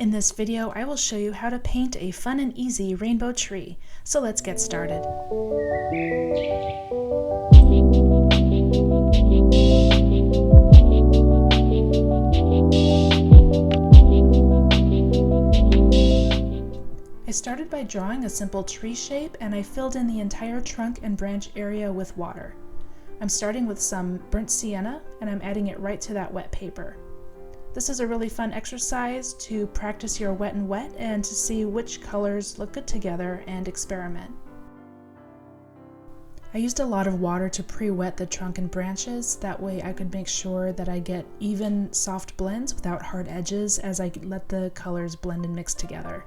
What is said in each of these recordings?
In this video, I will show you how to paint a fun and easy rainbow tree. So let's get started. I started by drawing a simple tree shape, and I filled in the entire trunk and branch area with water. I'm starting with some burnt sienna, and I'm adding it right to that wet paper. This is a really fun exercise to practice your wet and wet and to see which colors look good together and experiment. I used a lot of water to pre-wet the trunk and branches. That way I could make sure that I get even soft blends without hard edges as I let the colors blend and mix together.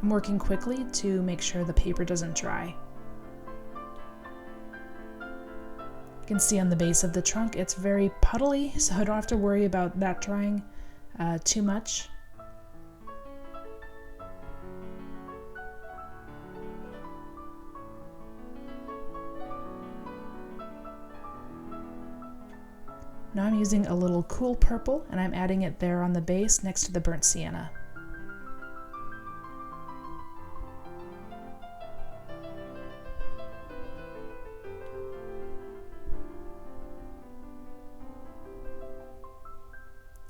I'm working quickly to make sure the paper doesn't dry. You can see on the base of the trunk it's very puddly, so I don't have to worry about that drying too much. Now I'm using a little cool purple and I'm adding it there on the base next to the burnt sienna.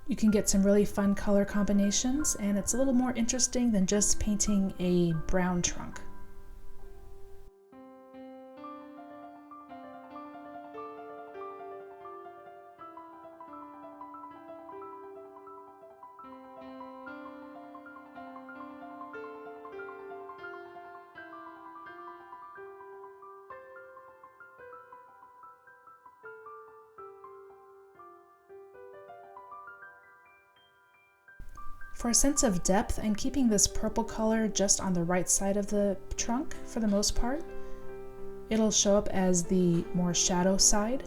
You can get some really fun color combinations, and it's a little more interesting than just painting a brown trunk. For a sense of depth, I'm keeping this purple color just on the right side of the trunk for the most part. It'll show up as the more shadow side,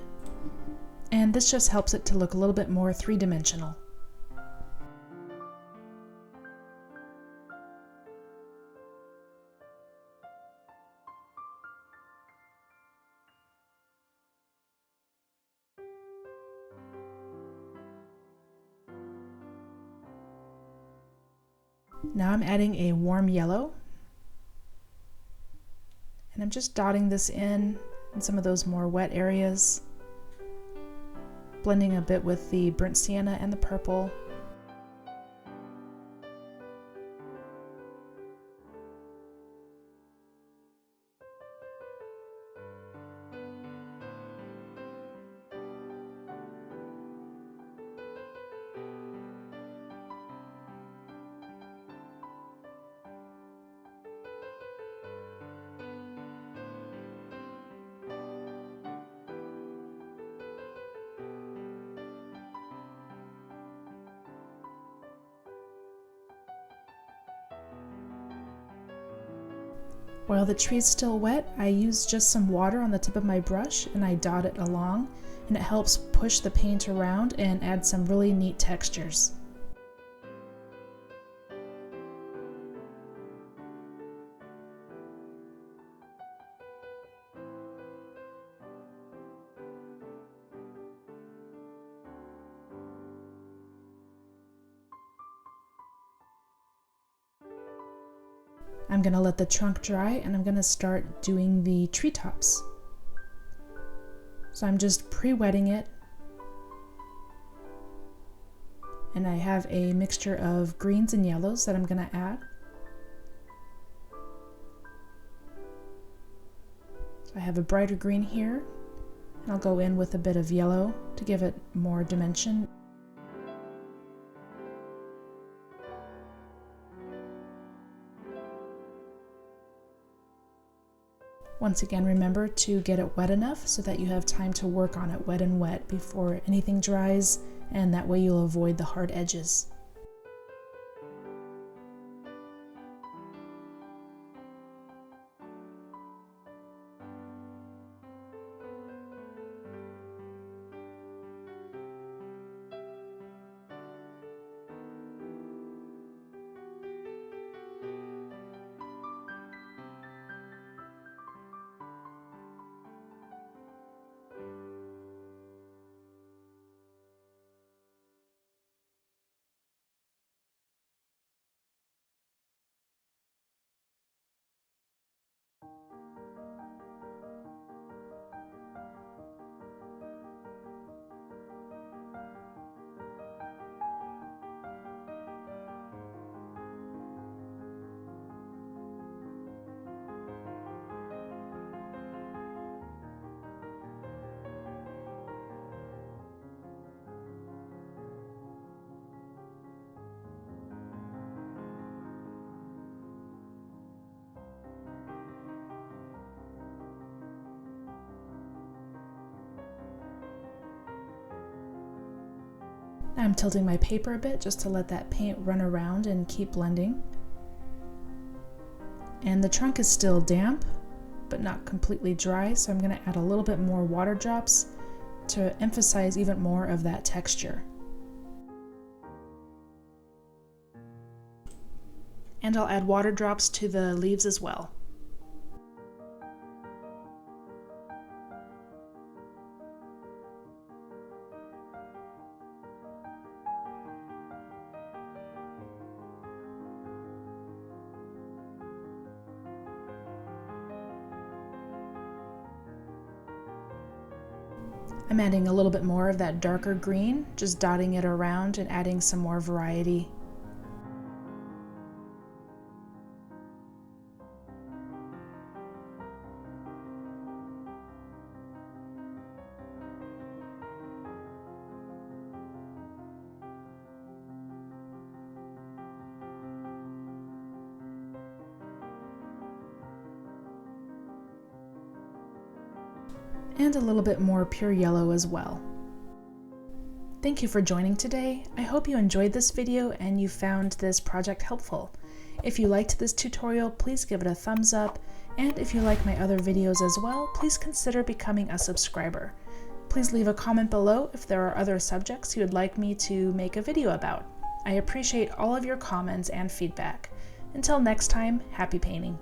and this just helps it to look a little bit more three-dimensional. Now I'm adding a warm yellow, and I'm just dotting this in some of those more wet areas, blending a bit with the burnt sienna and the purple. While the tree's still wet, I use just some water on the tip of my brush and I dot it along, and it helps push the paint around and add some really neat textures. I'm going to let the trunk dry and I'm going to start doing the treetops. So I'm just pre-wetting it, and I have a mixture of greens and yellows that I'm going to add. So I have a brighter green here, and I'll go in with a bit of yellow to give it more dimension. Once again, remember to get it wet enough so that you have time to work on it wet and wet before anything dries, and that way you'll avoid the hard edges. I'm tilting my paper a bit just to let that paint run around and keep blending. And the trunk is still damp, but not completely dry, so I'm going to add a little bit more water drops to emphasize even more of that texture. And I'll add water drops to the leaves as well. I'm adding a little bit more of that darker green, just dotting it around and adding some more variety. And a little bit more pure yellow as well. Thank you for joining today. I hope you enjoyed this video and you found this project helpful. If you liked this tutorial, please give it a thumbs up, and if you like my other videos as well, please consider becoming a subscriber. Please leave a comment below if there are other subjects you would like me to make a video about. I appreciate all of your comments and feedback. Until next time, happy painting!